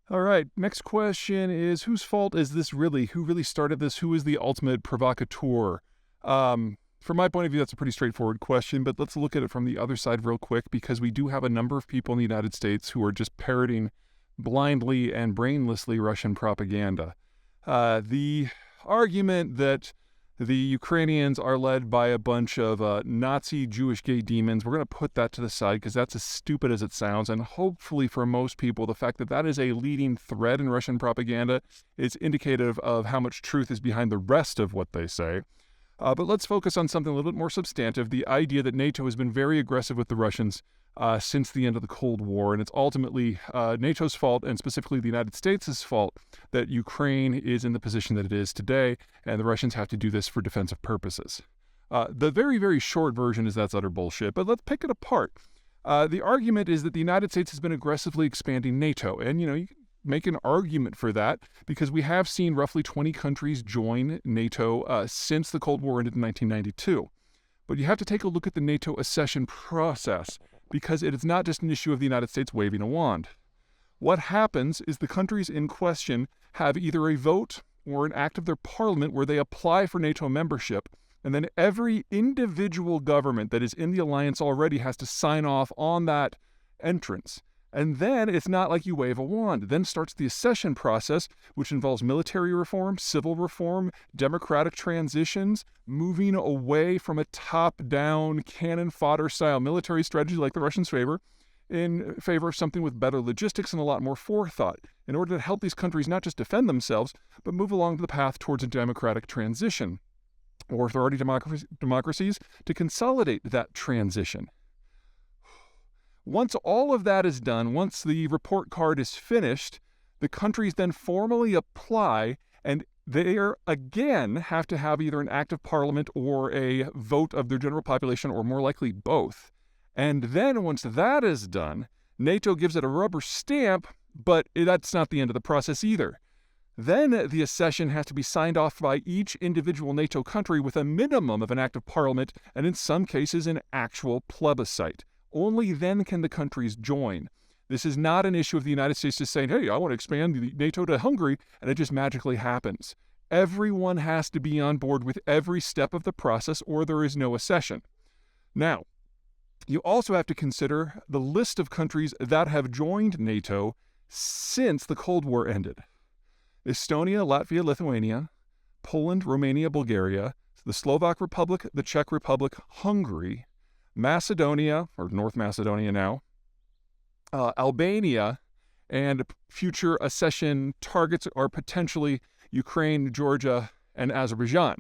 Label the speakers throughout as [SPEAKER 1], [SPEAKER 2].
[SPEAKER 1] All right, next question is, whose fault is this really? Who really started this? Who is the ultimate provocateur? From my point of view, that's a pretty straightforward question, but let's look at it from the other side real quick, because we do have a number of people in the United States who are just parroting blindly and brainlessly Russian propaganda. The argument that the Ukrainians are led by a bunch of Nazi Jewish gay demons, we're going to put that to the side because that's as stupid as it sounds. And hopefully for most people, the fact that that is a leading thread in Russian propaganda is indicative of how much truth is behind the rest of what they say. But let's focus on something a little bit more substantive, the idea that NATO has been very aggressive with the Russians since the end of the Cold War, and it's ultimately NATO's fault, and specifically the United States' fault, that Ukraine is in the position that it is today, and the Russians have to do this for defensive purposes. The very, very short version is that's utter bullshit, but let's pick it apart. The argument is that the United States has been aggressively expanding NATO, and you can make an argument for that because we have seen roughly 20 countries join NATO since the Cold War ended in 1992. But you have to take a look at the NATO accession process because it is not just an issue of the United States waving a wand. What happens is the countries in question have either a vote or an act of their parliament where they apply for NATO membership, and then every individual government that is in the alliance already has to sign off on that entrance. And then it's not like you wave a wand. Then starts the accession process, which involves military reform, civil reform, democratic transitions, moving away from a top-down cannon fodder style military strategy like the Russians favor, in favor of something with better logistics and a lot more forethought, in order to help these countries not just defend themselves, but move along the path towards a democratic transition, or authority democracies to consolidate that transition. Once all of that is done, once the report card is finished, the countries then formally apply, and they again have to have either an act of parliament or a vote of their general population, or more likely both. And then once that is done, NATO gives it a rubber stamp, but that's not the end of the process either. Then the accession has to be signed off by each individual NATO country with a minimum of an act of parliament, and in some cases an actual plebiscite. Only then can the countries join. This is not an issue of the United States just saying, hey, I want to expand NATO to Hungary, and it just magically happens. Everyone has to be on board with every step of the process, or there is no accession. Now, you also have to consider the list of countries that have joined NATO since the Cold War ended. Estonia, Latvia, Lithuania, Poland, Romania, Bulgaria, the Slovak Republic, the Czech Republic, Hungary, Macedonia, or North Macedonia now, Albania, and future accession targets are potentially Ukraine, Georgia, and Azerbaijan.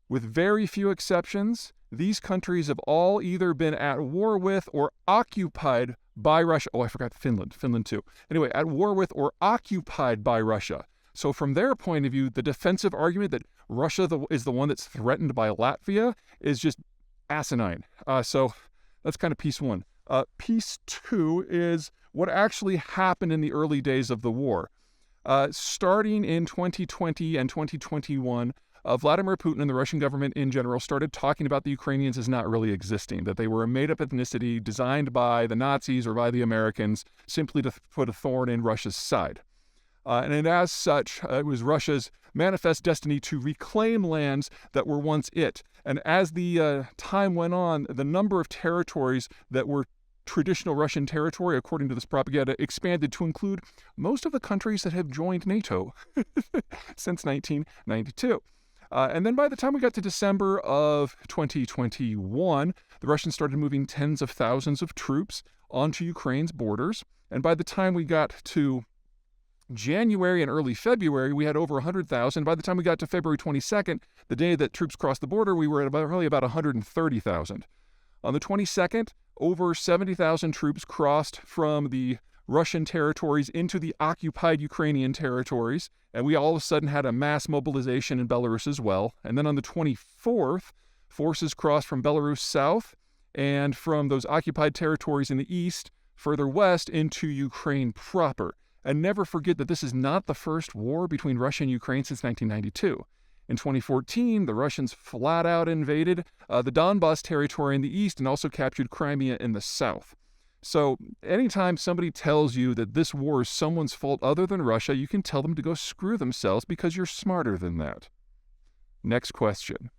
[SPEAKER 1] With very few exceptions, these countries have all either been at war with or occupied by Russia. Oh, I forgot Finland too. Anyway, at war with or occupied by Russia. So from their point of view, the defensive argument that Russia is the one that's threatened by Latvia is just asinine. So that's kind of piece one. Piece two is what actually happened in the early days of the war. Starting in 2020 and 2021, Vladimir Putin and the Russian government in general started talking about the Ukrainians as not really existing, that they were a made-up ethnicity designed by the Nazis or by the Americans simply to put a thorn in Russia's side. And as such, it was Russia's manifest destiny to reclaim lands that were once it. And as the time went on, the number of territories that were traditional Russian territory, according to this propaganda, expanded to include most of the countries that have joined NATO since 1992. And then by the time we got to December of 2021, the Russians started moving tens of thousands of troops onto Ukraine's borders. And by the time we got to January and early February, we had over 100,000. By the time we got to February 22nd, the day that troops crossed the border, we were at about 130,000. On the 22nd, over 70,000 troops crossed from the Russian territories into the occupied Ukrainian territories, and we all of a sudden had a mass mobilization in Belarus as well. And then on the 24th, forces crossed from Belarus south and from those occupied territories in the east, further west into Ukraine proper. And never forget that this is not the first war between Russia and Ukraine since 1992. In 2014, the Russians flat out invaded the Donbas territory in the east and also captured Crimea in the south. So anytime somebody tells you that this war is someone's fault other than Russia, you can tell them to go screw themselves because you're smarter than that. Next question.